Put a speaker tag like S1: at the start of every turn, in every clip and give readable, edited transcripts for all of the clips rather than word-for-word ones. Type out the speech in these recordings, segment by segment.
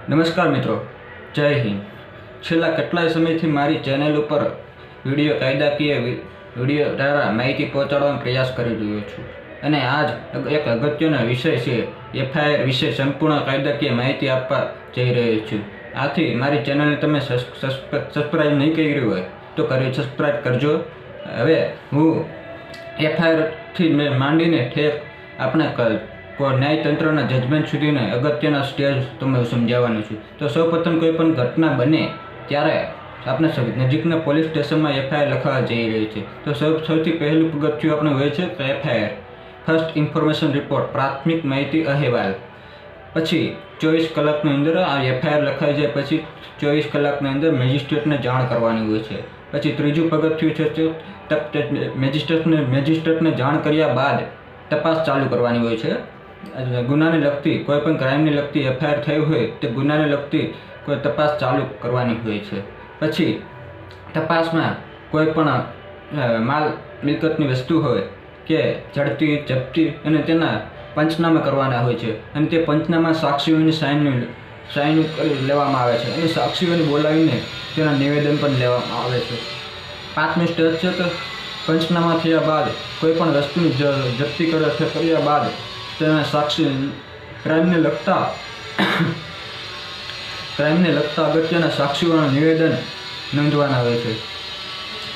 S1: નમસ્કાર મિત્રો, જય હિન્દ। છેલ્લા કેટલાય સમયથી મારી ચેનલ ઉપર કાયદાકીય વિડીયો દ્વારા માહિતી પહોંચાડવાનો પ્રયાસ કરી રહ્યો છું અને આજ એક અગત્યનો વિષય છે એફઆઈઆર વિશે સંપૂર્ણ કાયદાકીય માહિતી આપવા જઈ રહ્યો છું। આથી મારી ચેનલને તમે સબસ્ક્રાઇબ નહીં કરી હોય તો સબસ્ક્રાઇબ કરજો। હવે હું એફઆઈઆરથી માંડીને ઠેક આપણે ન્યાયતંત્રના જજમેન્ટ સુધીના અગત્યના સ્ટેજ તમને સમજાવવાનું છું। તો સૌપ્રથમ કોઈ પણ ઘટના બને ત્યારે આપણે નજીકના પોલીસ સ્ટેશનમાં એફઆઈઆર લખવા જઈ રહી છે। તો સૌથી પહેલું પગથિયું આપણે હોય છે તો એફઆઈઆર, ફર્સ્ટ ઇન્ફોર્મેશન રિપોર્ટ, પ્રાથમિક માહિતી અહેવાલ। પછી 24 કલાકની અંદર આ એફઆઈઆર લખાઈ જાય પછી 24 કલાકની અંદર મેજિસ્ટ્રેટને જાણ કરવાની હોય છે। પછી ત્રીજું પગથિયું છે મેજિસ્ટ્રેટને જાણ કર્યા બાદ તપાસ ચાલુ કરવાની હોય છે। ગુનાને લગતી કોઈ પણ ક્રાઇમને લગતી એફઆઈઆર થઈ હોય તે ગુનાને લગતી કોઈ તપાસ ચાલુ કરવાની હોય છે। પછી તપાસમાં કોઈ પણ માલ મિલકતની વસ્તુ હોય કે ઝડપી જપ્તી અને તેના પંચનામા કરવાના હોય છે અને તે પંચનામા સાક્ષીઓની સાઇન લેવામાં આવે છે અને સાક્ષીઓને બોલાવીને તેના નિવેદન પણ લેવામાં આવે છે। પાંચમી સ્ટેજ છે કે પંચનામા થયા બાદ કોઈ પણ વસ્તુની જપ્તી કર્યા બાદ તેના સાક્ષી ક્રાઇમને લગતા અગત્યના સાક્ષીઓના નિવેદન નોંધવાના હોય છે।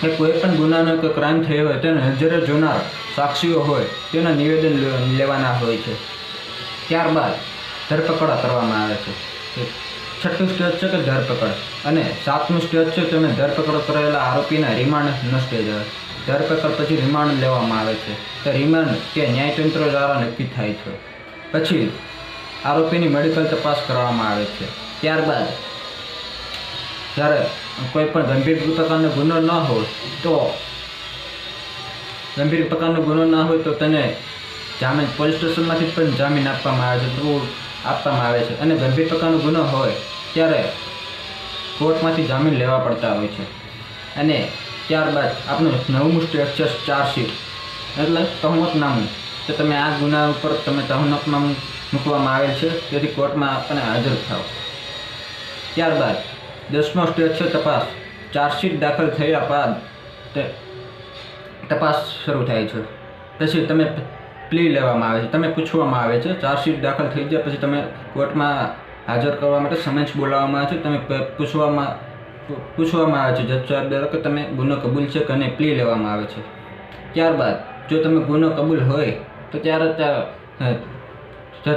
S1: એ કોઈ પણ ગુનાનો કે ક્રાઇમ થયો હોય તેને નજરે જોનાર સાક્ષીઓ હોય તેના નિવેદન લેવાના હોય છે। ત્યારબાદ ધરપકડ કરવામાં આવે છે। છઠ્ઠું સ્ટેજ છે કે ધરપકડ અને સાતમું સ્ટેજ છે તમે ધરપકડ કરેલા આરોપીના રિમાન્ડનો સ્ટેજ આવે। ધરપકડ પછી રિમાન્ડ લેવામાં આવે છે। તો રિમાન્ડ તે ન્યાયતંત્ર દ્વારા નક્કી થાય છે। પછી આરોપીની મેડિકલ તપાસ કરવામાં આવે છે। ત્યારબાદ જ્યારે કોઈ પણ ગંભીર પ્રકારનો ગુનો ન હોય તો તેને જામીન પોલીસ સ્ટેશનમાંથી પણ જામીન આપવામાં આવે છે અને ગંભીર પ્રકારનો ગુનો હોય ત્યારે કોર્ટમાંથી જામીન લેવા પડતા હોય છે। અને ત્યારબાદ આપણું 9મું સ્ટેજ છે ચાર્જશીટ એટલે તહોમતનામું। તો તમે આ ગુના ઉપર તહોમતનામું મૂકવામાં આવેલ છે તેથી કોર્ટમાં આપણે હાજર થાવ। ત્યારબાદ 10મો સ્ટેજ છે તપાસ। ચાર્જશીટ દાખલ થયા બાદ તપાસ શરૂ થાય છે। પછી તમે પ્લી લેવામાં આવે છે, તમે પૂછવામાં આવે છે। ચાર્જશીટ દાખલ થઈ જાય પછી તમે કોર્ટમાં હાજર કરવા માટે સમન્સ બોલાવવામાં આવે છે। તમે પૂછવામાં આવે છે જજ સાહેબ દ્વારા કે તમે ગુનો કબૂલ છે કે નહીં, પ્લી લેવામાં આવે છે। ત્યારબાદ જો તમે ગુનો કબૂલ હોય તો ત્યારે જજ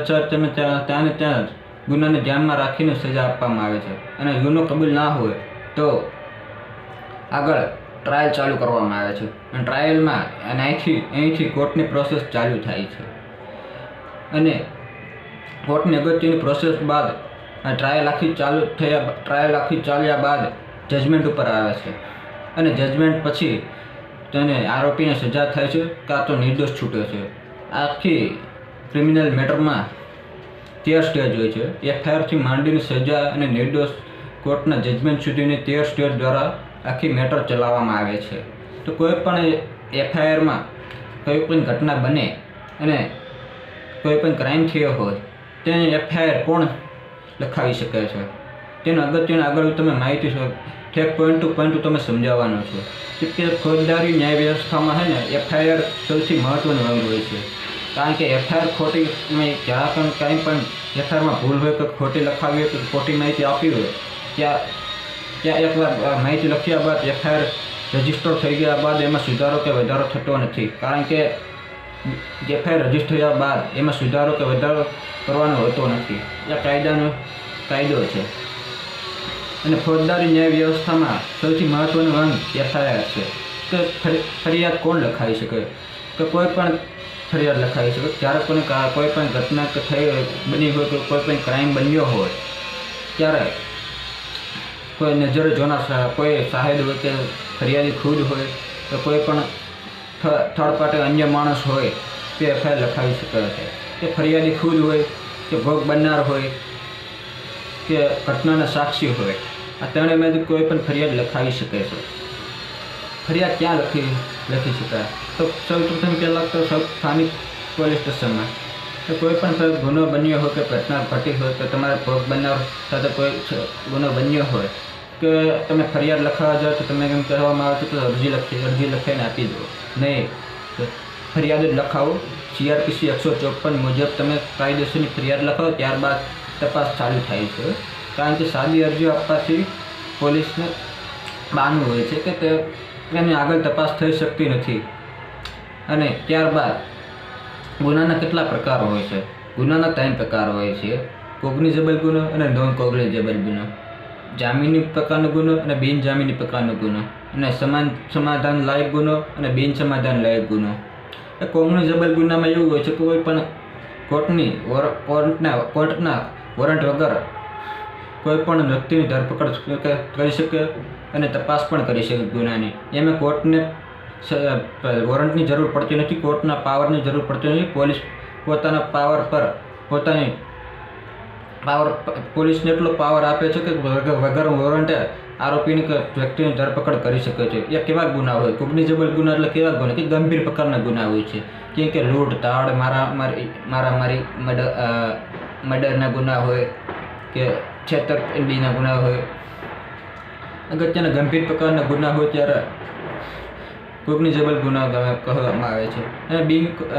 S1: સાહેબ તમે ત્યાં ગુનાને ધ્યાનમાં રાખીને સજા આપવામાં આવે છે અને ગુનો કબૂલ ના હોય તો આગળ ટ્રાયલ ચાલુ કરવામાં આવે છે અને ટ્રાયલમાં અહીંથી કોર્ટની પ્રોસેસ ચાલુ થાય છે અને કોર્ટની અગત્યની પ્રોસેસ બાદ ટ્રાયલ આખી ચાલ્યા બાદ જજમેન્ટ ઉપર આવે છે અને જજમેન્ટ પછી તેને આરોપીને સજા થાય છે કાં તો નિર્દોષ છૂટે છે। આખી ક્રિમિનલ મેટરમાં 13 સ્ટેજ હોય છે। એફઆઈઆરથી માંડીને સજા અને નિર્દોષ કોર્ટના જજમેન્ટ સુધીની 13 સ્ટેજ દ્વારા આખી મેટર ચલાવવામાં આવે છે। તો કોઈ પણ એફઆઈઆરમાં કોઈ પણ ઘટના બને અને કોઈ પણ ક્રાઇમ થયો હોય તેને એફઆઈઆર કોણ લખાવી શકે છે તેનો અગત્યના આગળ તમે માહિતી ઠેક પોઈન્ટ ટુ પોઈન્ટ તમે સમજાવવાનો છો કે ફોજદારી ન્યાય વ્યવસ્થામાં છે ને એફઆઈઆર સૌથી મહત્ત્વનો અંગ હોય છે। કારણ કે એફઆઈઆર ખોટી જ્યાં પણ કાંઈ પણ એફઆઈઆરમાં ભૂલ હોય કે ખોટી લખાવી હોય કે ખોટી માહિતી આપી હોય ત્યાં એકવાર માહિતી લખ્યા બાદ એફઆઈઆર રજીસ્ટર થઈ ગયા બાદ એમાં સુધારો કે વધારો થતો નથી। કારણ કે એફઆઈઆર રજીસ્ટર થયા બાદ એમાં સુધારો કે વધારો કરવાનો હોતો નથી। આ કાયદો છે અને ફોજદારી ન્યાય વ્યવસ્થામાં સૌથી મહત્ત્વનું અંગ એફઆઈઆર છે। તો ફરિયાદ કોણ લખાવી શકે કે કોઈ પણ ફરિયાદ લખાવી શકે જ્યારે કોઈ પણ ઘટના બની હોય કે કોઈ પણ ક્રાઇમ બન્યો હોય ત્યારે કોઈ નજરે જોનાર કોઈ શાહેદ હોય કે ફરિયાદી ખુદ હોય કે કોઈ પણ થર્ડ પાર્ટી અન્ય માણસ હોય તે એફઆઈઆર લખાવી શકે છે। કે ફરિયાદી ખુદ હોય કે ભોગ બનનાર હોય કે ઘટનાના સાક્ષી હોય, આ ત્રણેયમાંથી કોઈ પણ ફરિયાદ લખાવી શકે છે। ફરિયાદ ક્યાં લખી શકાય તો સૌપ્રથમ પહેલાં તો સ્થાનિક પોલીસ સ્ટેશનમાં તો કોઈ પણ ગુનો બન્યો હોય કે ઘટના ઘટી હોય તો તમારે ભોગ બનનાર સાથે કોઈ ગુનો બન્યો હોય કે તમે ફરિયાદ લખાવવા જાઓ તો તમે એમ કહેવામાં આવે છે કે અરજી લખાઈને આપી દો. નહીં, ફરિયાદ જ લખાવો. CRPC 154 મુજબ તમે કાયદેસરની ફરિયાદ લખાવો, ત્યારબાદ તપાસ ચાલુ થાય છે. કારણ કે સાદી અરજીઓ આપવાથી પોલીસને બહાનું હોય છે કે તેની આગળ તપાસ થઈ શકતી નથી. અને ત્યારબાદ ગુનાના કેટલા પ્રકાર હોય છે? ગુનાના 3 પ્રકાર હોય છે: કોગ્નિઝેબલ ગુનો અને નોન કોગ્નિઝેબલ ગુનો, જામીની પ્રકારનો ગુનો અને બિનજામીની પ્રકારનો ગુનો, અને સમાધાન લાયક ગુનો અને બિન સમાધાન લાયક ગુનો. કોગ્નિઝેબલ ગુનામાં એવું હોય છે કે કોઈ પણ કોર્ટના વોરંટ વગર કોઈ પણ વ્યક્તિની ધરપકડ કરી શકે અને તપાસ પણ કરી શકે ગુનાની. એમાં કોર્ટને વોરંટની જરૂર પડતી નથી, કોર્ટના પાવરની જરૂર પડતી નથી. પોલીસ પોતાના પાવર પર પોલીસને એટલો પાવર આપે છે કે વગર વોરંટે આરોપીની કે વ્યક્તિની ધરપકડ કરી શકે છે. એ કેવા ગુના હોય? કોગ્નિઝેબલ ગુના એટલે કેવા ગુના કે ગંભીર પ્રકારના ગુના હોય છે, કેમ કે લૂંટ, ધાડ, મારામારી, મર્ડરના ગુના હોય કે છેતરપિંડીના ગુના હોય. અગત્યના ગંભીર પ્રકારના ગુના હોય ત્યારે કોગ્નિઝેબલ ગુના કહેવામાં આવે છે.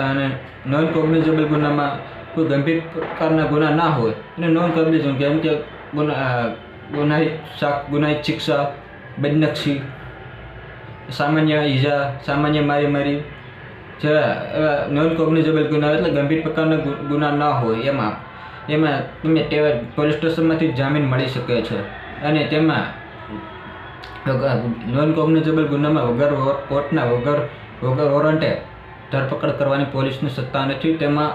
S1: અને નોન કોગ્નિઝેબલ ગુનામાં કોઈ ગંભીર પ્રકારના ગુના ના હોય અને નોન કોગ્નિઝેબલ જેમ કે ગુનાહિત શિક્ષા, બદનક્ષી, સામાન્ય ઈજા, સામાન્ય મારી જેવા નોન કોગ્નિઝેબલ ગુના એટલે ગંભીર પ્રકારના ગુના ના હોય. એમાં તમે પોલીસ સ્ટેશનમાંથી જામીન મળી શકે છે. અને તેમાં નોન કોગ્નિઝેબલ ગુનામાં વગર વોરંટે ધરપકડ કરવાની પોલીસની સત્તા નથી. તેમાં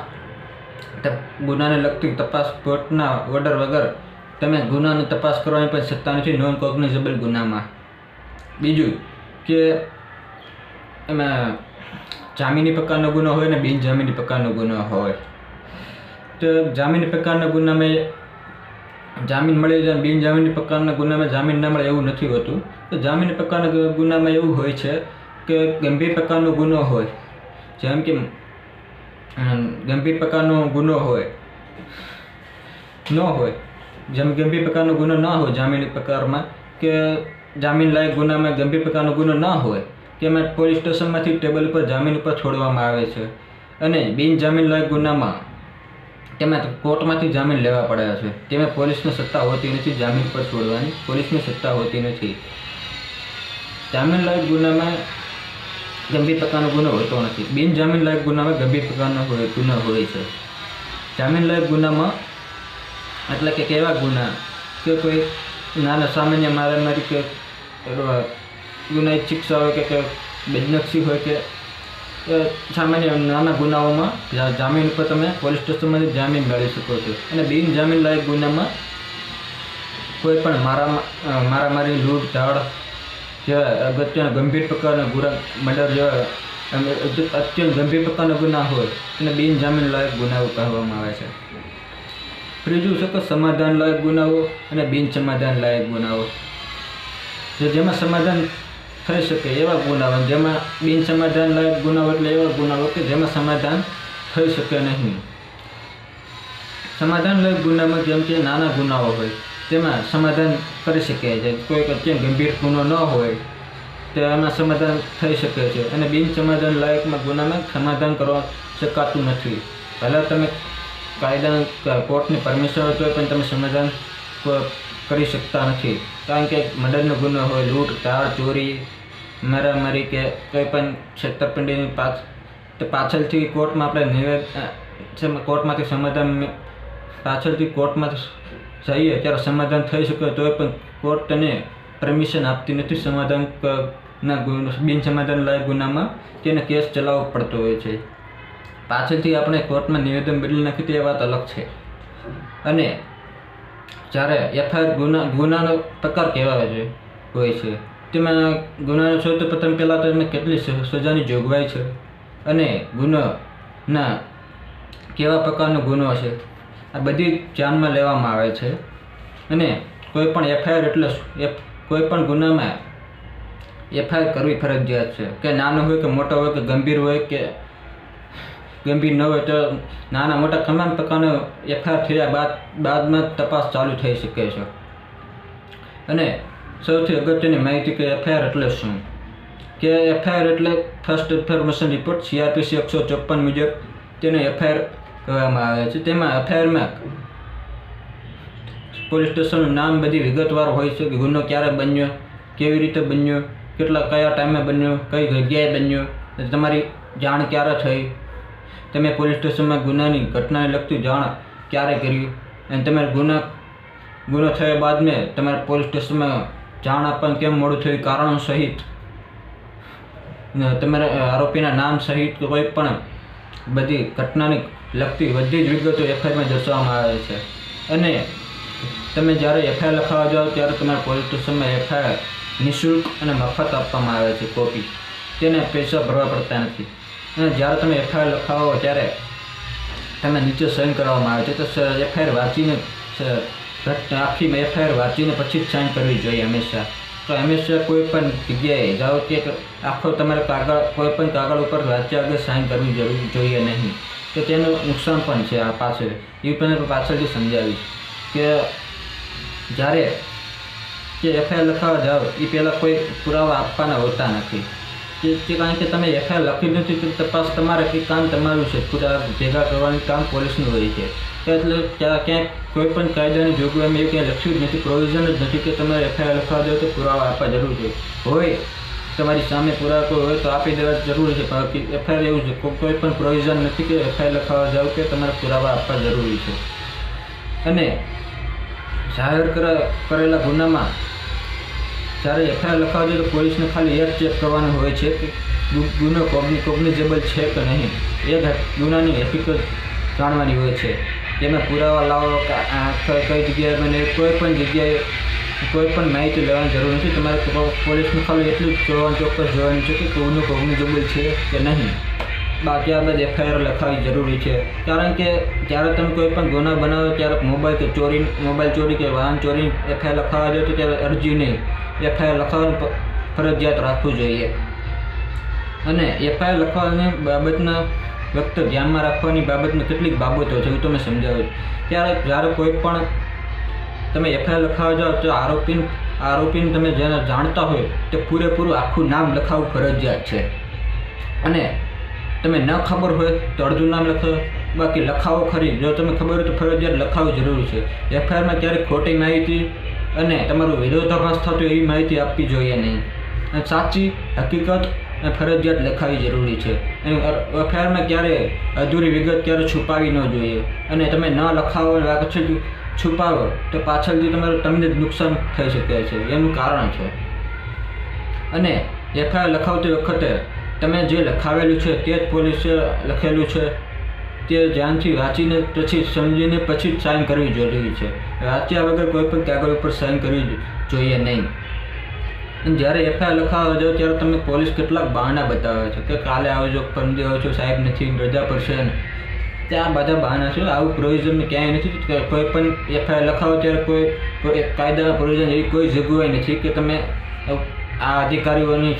S1: ગુનાને લગતી તપાસ કોર્ટના ઓર્ડર વગર તમે ગુનાની તપાસ કરવાની પણ સત્તા નથી નોન કોગ્નિઝેબલ ગુનામાં. બીજું કે એમાં જામીની પ્રકારનો ગુનો હોય ને બિનજામીની પ્રકારનો ગુનો હોય. તો જામીની પ્રકારના ગુનામાં જામીન મળી જાય, બિનજામીની પ્રકારના ગુનામાં જામીન ના મળે એવું નથી હોતું. તો જામીની પ્રકારના ગુનામાં એવું હોય છે કે ગંભીર પ્રકારનો ગુનો હોય, જેમ કે ગંભીર પ્રકારનો ગુનો હોય જેમ ગંભીર પ્રકારનો ગુનો ના હોય જામીની પ્રકારમાં, કે જામીન લાયક ગુનામાં ગંભીર પ્રકારનો ગુનો ના હોય કે એમાં પોલીસ સ્ટેશનમાંથી ટેબલ ઉપર જામીન ઉપર છોડવામાં આવે છે. અને બિનજામીન લાયક ગુનામાં તેમાં કોર્ટમાંથી જામીન લેવા પડે છે. તેમાં પોલીસની સત્તા હોતી નથી જામીન પર છોડવાની, પોલીસની સત્તા હોતી નથી. જામીન લાયક ગુનામાં ગંભીર પ્રકારનો ગુનો હોતો નથી. બિનજામીન લાયક ગુનામાં ગંભીર પ્રકારનો ગુનો હોય છે. જામીન લાયક ગુનામાં એટલે કે કેવા ગુના કે કોઈ નાના સામાન્ય મારામારી કે ગુનાહિત શિક્ષા હોય કે બદનક્ષી હોય કે સામાન્ય નાના ગુનાઓમાં જામીન ઉપર તમે પોલીસ સ્ટેશનમાંથી જામીન મેળવી શકો છો. અને બિનજામીન લાયક ગુનામાં કોઈ પણ મારામારી, લૂંટ, ધાડ જેવા અગત્યના ગંભીર પ્રકારના મર્ડર જેવા અત્યંત ગંભીર પ્રકારના ગુના હોય એને બિનજામીન લાયક ગુનાઓ કહેવામાં આવે છે. ત્રીજું છે કે સમાધાન લાયક ગુનાઓ અને બિન સમાધાન લાયક ગુનાઓ. જેમાં સમાધાન થઈ શકે એવા ગુનાઓ, જેમાં બિન સમાધાન લાયક ગુનાઓ એટલે એવા ગુનાઓ કે જેમાં સમાધાન થઈ શકે નહીં. સમાધાન લાયક ગુનામાં જેમ કે નાના ગુનાઓ હોય તેમાં સમાધાન કરી શકે છે. કોઈ અત્યંત ગંભીર ગુનો ન હોય તો એમાં સમાધાન થઈ શકે છે. અને બિન સમાધાન લાયકમાં ગુનામાં સમાધાન કરવા શકાતું નથી. પહેલાં તમે કાયદાના કોર્ટની પરમિશન હોય તો પણ તમે સમાધાન કરી શકતા નથી. કારણ કે મર્ડરનો ગુનો હોય, લૂંટ, ધાડ, ચોરી, મારામારી કે કોઈ પણ છેતરપિંડીની પાછળથી કોર્ટમાં આપણે કોર્ટમાંથી સમાધાન પાછળથી કોર્ટમાં જઈએ ત્યારે સમાધાન થઈ શકે તો પણ કોર્ટ તેને પરમિશન આપતી નથી. બિન સમાધાન લાયક ગુનામાં તેને કેસ ચલાવવો પડતો હોય છે. પાછળથી આપણે કોર્ટમાં નિવેદન બદલી નાખી તે વાત અલગ છે. અને જ્યારે FIR ગુનાનો પ્રકાર કેવા હોય છે તેમાં ગુનાનો સૌથી પ્રથમ પહેલાં તો એમને કેટલી સજાની જોગવાઈ છે અને ગુનાના કેવા પ્રકારનો ગુનો છે આ બધી ધ્યાનમાં લેવામાં આવે છે. અને કોઈ પણ FIR એટલે કોઈ પણ ગુનામાં FIR કરવી ફરજિયાત છે, કે નાનો હોય કે મોટો હોય કે ગંભીર હોય કે ગંભીર ન હોય તો નાના મોટા તમામ પ્રકારનો એફઆઈઆર થયા બાદમાં તપાસ ચાલુ થઈ શકે છે. અને સૌથી અગત્યની માહિતી કે એફઆઈઆર એટલે શું, કે એફઆઈઆર એટલે ફર્સ્ટ ઇન્ફોર્મેશન રિપોર્ટ. CRPC 154 મુજબ તેને એફઆઈઆર કહેવામાં આવે છે. તેમાં એફઆઈઆરમાં પોલીસ સ્ટેશનનું નામ, બધી વિગતવાર હોય છે કે ગુનો ક્યારે બન્યો, કેવી રીતે બન્યો, કયા ટાઈમે બન્યો, કઈ જગ્યાએ બન્યો, તમારી જાણ ક્યારે થઈ, તમે પોલીસ સ્ટેશનમાં ગુનાની ઘટનાને લગતી જાણ ક્યારે કરી, અને તમારે ગુનો થયા બાદ મેં તમારે પોલીસ સ્ટેશનમાં જાણ આપવાનું કેમ મોડું થયું, કારણો સહિત, તમારે આરોપીના નામ સહિત કોઈ પણ બધી ઘટનાની લગતી બધી જ વિગતો એફઆઈઆરમાં દર્શાવવામાં આવે છે. અને તમે જ્યારે એફઆઈઆર લખાવવા જાઓ ત્યારે તમારે પોલીસ સ્ટેશનમાં એફઆઈઆર નિઃશુલ્ક અને મફત આપવામાં આવે છે કોપી. તેને પૈસા ભરવા પડતા નથી. અને જ્યારે તમે એફઆઈઆર લખાવો ત્યારે તમે નીચે સાઇન કરવામાં આવે છે. તો એફઆઈઆર વાંચીને આખી એફઆઈઆર વાંચીને પછી જ સાઇન કરવી જોઈએ હંમેશા. તો હંમેશા કોઈ પણ જગ્યાએ જાઓ કે આખો તમારે કોઈ પણ કાગળ ઉપર વાંચ્યા આગળ સાઇન કરવી જોઈએ નહીં. તો તેનું નુકસાન પણ છે આ પાછળ. એ પણ પાછળથી સમજાવીશ કે જ્યારે કે એફઆઈઆર લખાવવા જાઓ એ પહેલાં કોઈ પુરાવા આપવાના હોતા નથી. કારણ કે તમે એફઆઈઆર લખી નથી તો તપાસ તમારે કંઈ કામ તમારું છે, પુરાવા ભેગા કરવાનું કામ પોલીસનું હોય છે. એટલે ક્યાંક કોઈ પણ કાયદાની જોગવાઈમાં એવું ક્યાંય લખ્યું જ નથી, પ્રોવિઝન જ નથી કે તમારે એફઆઈઆર લખવા દો તો પુરાવા આપવા જરૂર છે. હોય તમારી સામે પુરાવા કોઈ હોય તો આપી દેવા જરૂરી છે, બાકી એફઆઈઆર એવું છે કોઈ પણ પ્રોવિઝન નથી કે એફઆઈઆર લખાવવા જાઓ કે તમારે પુરાવા આપવા જરૂરી છે. અને જાહેર કરેલા ગુનામાં જ્યારે એફઆઈઆર લખાવવા જોઈએ તો પોલીસને ખાલી એક ચેક કરવાનું હોય છે કે ગુનો કોગ્નિઝેબલ છે કે નહીં. એ ગુનાની હકીકત જાણવાની હોય છે. તેમાં પુરાવા લાવો કઈ જગ્યાએ બને, કોઈ પણ જગ્યાએ કોઈ પણ માહિતી લેવાની જરૂર નથી. તમારે પોલીસને ખાલી એટલું જ ચોક્કસ જોવાનું છે કે ગુનો કોગ્નિઝેબલ છે કે નહીં. બાકી આ બધી એફઆઈઆર લખાવવી જરૂરી છે. કારણ કે જ્યારે તમે કોઈ પણ ગુના બનાવો ત્યારે મોબાઈલ ચોરી કે વાહન ચોરી એફઆઈઆર લખાવવા જોઈએ તો ત્યારે અરજી નહીં, એફઆઈઆર લખાવવાનું ફરજિયાત રાખવું જોઈએ. અને એફઆઈઆર લખવાની બાબતના વખતે ધ્યાનમાં રાખવાની બાબતમાં કેટલીક બાબતો છે હું તમે સમજાવું. જ્યારે કોઈ પણ તમે એફઆઈઆર લખાવવા જાઓ તો આરોપીને તમે જેને જાણતા હોય તે પૂરેપૂરું આખું નામ લખાવવું ફરજિયાત છે. અને તમે ન ખબર હોય તો અડધું નામ લખો, બાકી લખાવો ખરી. જો તમે ખબર હોય તો ફરજિયાત લખાવવું જરૂરી છે. એફઆઈઆરમાં ક્યારેક ખોટી માહિતી અને તમારું વિરોધાભાસ થતો એવી માહિતી આપવી જોઈએ નહીં. અને સાચી હકીકત ફરજિયાત લખાવવી જરૂરી છે. અને એફઆઈઆરમાં ક્યારે અધૂરી વિગત ક્યારે છુપાવી ન જોઈએ. અને તમે ન લખાવો પછી છુપાવો તો પાછળથી તમને જ નુકસાન થઈ શકે છે, એનું કારણ છે. અને એફઆઈઆર લખાવતી વખતે તમે જે લખાવેલું છે તે જ પોલીસે લખેલું છે તે ધ્યાનથી વાંચીને પછી સમજીને પછી જ સાઇન કરવી જરૂરી છે. વાંચ્યા વગર કોઈ પણ કાગળ ઉપર સાઇન કરવી જોઈએ નહીં. અને જ્યારે એફઆઈઆર લખાવવા જાઓ ત્યારે તમે પોલીસ કેટલાક બહાના બતાવે છે કે કાલે આવજો, પરમદે આવજો, સાહેબ નથી, રજા પર છે. ત્યાં બધા બહાના છે. આવું પ્રોવિઝન ક્યાંય નથી. કોઈ પણ એફઆઈઆર લખાવો ત્યારે કોઈ કાયદાના પ્રોવિઝન એવી કોઈ જોગવાઈ નથી કે તમે આ અધિકારીઓની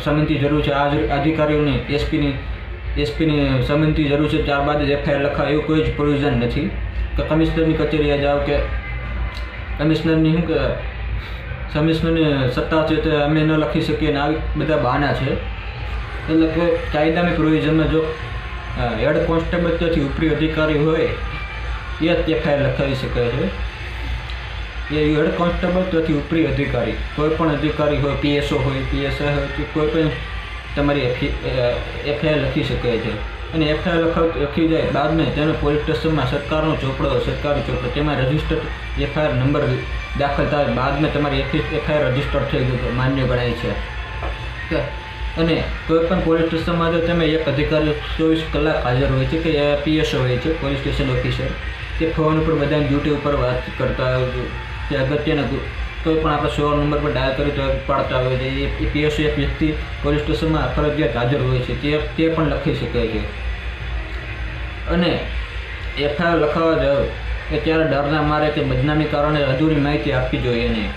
S1: સંમતિ જરૂર છે, આ અધિકારીઓની એસપીની સંમતિ જરૂર છે, ત્યારબાદ જ એફઆઈઆર લખાવે એવું કોઈ જ પ્રોવિઝન નથી. કે કમિશનરની કચેરીએ જાઓ કે કમિશનરની સત્તા છે તો અમે ન લખી શકીએ ને આવી બધા બહાના છે. એટલે કે કાયદાની પ્રોવિઝનમાં જો હેડ કોન્સ્ટેબલ ત્યાંથી ઉપરી અધિકારી હોય એ જ એફઆઈઆર લખાવી શકે છે. એ હેડ કોન્સ્ટેબલ ત્યાંથી ઉપરી અધિકારી કોઈ પણ અધિકારી હોય, પીએસઓ હોય, પીએસઆઈ હોય કે કોઈ પણ તમારી એફઆઈઆર લખી શકે છે. અને એફઆઈઆર લખી જાય બાદમાં તેનો પોલીસ સ્ટેશનમાં સરકારી ચોપડો તેમાં રજિસ્ટર્ડ એફઆઈઆર નંબર દાખલ થાય બાદમાં તમારી એફઆઈઆર રજિસ્ટર થઈ ગયું માન્ય ગણાય છે. અને કોઈ પણ પોલીસ સ્ટેશનમાં જો તમે એક અધિકારી 24 કલાક હાજર હોય છે કે પીએસઓ હોય છે, પોલીસ સ્ટેશન ઓફિસર, તે ફોન ઉપર બધાની ડ્યુટી ઉપર વાત કરતા હોય કે અગત્યના કોઈ પણ આપણે 100 નંબર પર ડાયલ કરી તો પાડતા હોય છે. એ પીએસઓ એક વ્યક્તિ પોલીસ સ્ટેશનમાં ફરજિયાત હાજર હોય છે, તે પણ લખી શકે છે. અને એફઆઈઆર લખાવવા જાઓ કે ત્યારે ડરના મારે કે બદનામી કારણે અધૂરી માહિતી આપવી જોઈએ નહીં.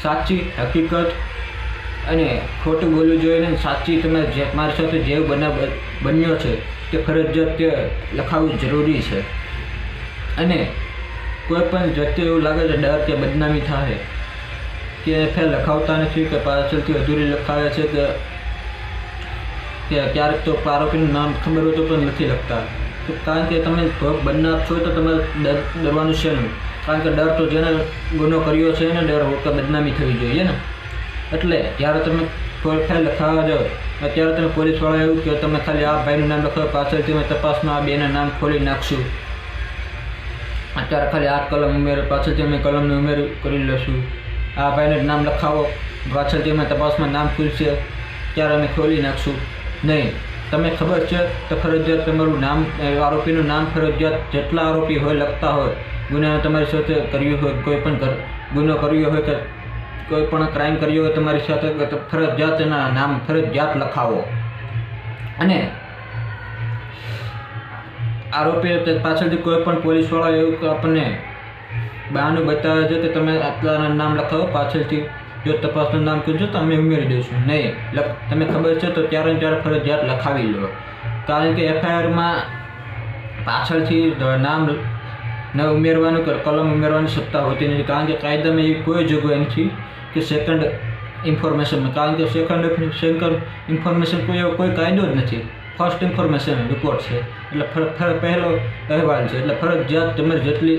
S1: સાચી હકીકત અને ખોટું બોલવું જોઈએ નહીં. સાચી તમે મારી સાથે જે બન્યો છે તે ફરજિયાત તે લખાવવું જરૂરી છે. અને કોઈ પણ વ્યક્તિ એવું લાગે છે ડર કે બદનામી થાય કે એફઆઈઆર લખાવતા નથી કે પાછળથી અધૂરી લખાવે છે કે ક્યારેક તો આરોપીનું નામ ખબર હોય તો પણ નથી લખતા. તો કારણ કે તમે ભોગ બનનાર છો તો તમારે ડરવાનું છે નહીં. કારણ કે ડર તો જેને ગુનો કર્યો છે એને ડર હોય કે બદનામી થવી જોઈએ ને. એટલે જ્યારે તમે એફઆઈઆર લખાવવા જાઓ ત્યારે તમે પોલીસવાળા એવું કે તમે ખાલી આ ભાઈનું નામ લખાવો, પાછળથી અમે તપાસમાં આ બેના નામ ખોલી નાખશું, અત્યારે ખાલી આ કલમ ઉમેર, પાછળથી અમે કલમનું ઉમેર કરી લઈશું, આ ભાઈને નામ લખાવો, પાછળથી અમે તપાસમાં નામ ખુલશે ત્યારે અમે ખોલી નાખશું. નહીં, તમને ખબર છે તો ફરજિયાત તમારું નામ, આરોપીનું નામ ફરજિયાત જેટલા આરોપી હોય લખતા હોય, ગુનાને તમારી સાથે કર્યું હોય, કોઈ પણ ગુનો કર્યો હોય કે કોઈ પણ ક્રાઇમ કર્યો હોય તમારી સાથે, ફરજિયાત એના નામ ફરજિયાત લખાવો. અને આરોપી પાછળથી કોઈ પણ પોલીસવાળા એવું આપણને બહાનું બતાવે છે કે તમે આટલાના નામ લખાવો, પાછળથી જો તપાસનું નામ કીધું તો અમે ઉમેરી દઈશું. નહીં, તમે ખબર છે તો ત્યારે ને ત્યારે ફરજિયાત લખાવી લો. કારણ કે એફઆઈઆરમાં પાછળથી નામ ન ઉમેરવાનું કે કલમ ઉમેરવાની સત્તા હોતી નથી. કારણ કે કાયદામાં એવી કોઈ જોગવાઈ નથી કે સેકન્ડ ઇન્ફોર્મેશનમાં. કારણ કે સેકન્ડ ઇન્ફોર્મેશન કોઈ કાયદો જ નથી. ફર્સ્ટ ઇન્ફોર્મેશન રિપોર્ટ છે, એટલે પહેલો અહેવાલ છે. એટલે ફરજિયાત તમારે જેટલી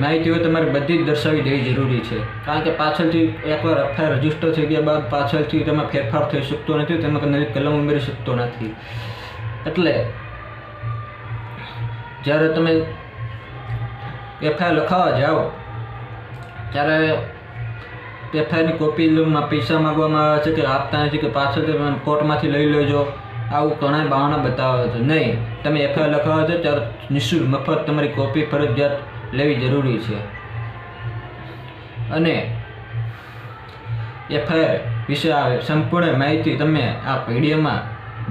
S1: માહિતી હોય તમારે બધી જ દર્શાવી દેવી જરૂરી છે. કારણ કે પાછળથી એકવાર એફઆઈઆર રજીસ્ટર થઈ ગયા બાદ પાછળથી તેમાં ફેરફાર થઈ શકતો નથી, તેમાં નવી કલમ ઉમેરી શકતો નથી. એટલે જ્યારે તમે એફઆઈઆર લખાવવા જાઓ ત્યારે એફઆઈઆરની કોપીમાં પૈસા માગવામાં આવે છે કે આપતા નથી કે પાછળથી કોર્ટમાંથી લઈ લેજો, આવું ઘણા બહાના બતાવે છે. નહીં, તમે એફઆઈઆર લખાવવા જાઓ ત્યારે નિઃશુલ્ક મફત તમારી કોપી ફરજિયાત લેવી જરૂરી છે. અને એફઆઈઆર વિશે આ સંપૂર્ણ માહિતી તમે આ વિડીયોમાં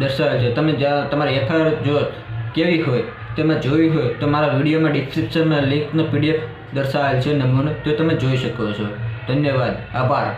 S1: દર્શાવે છે. તમે જ્યાં તમારી એફઆઈઆર જો કેવી હોય તેમાં જોઈ હોય તો મારા વિડીયોમાં ડિસ્ક્રિપ્શનમાં લિંકનો PDF દર્શાવેલ છે નમૂનો, તો તમે જોઈ શકો છો. ધન્યવાદ, આભાર.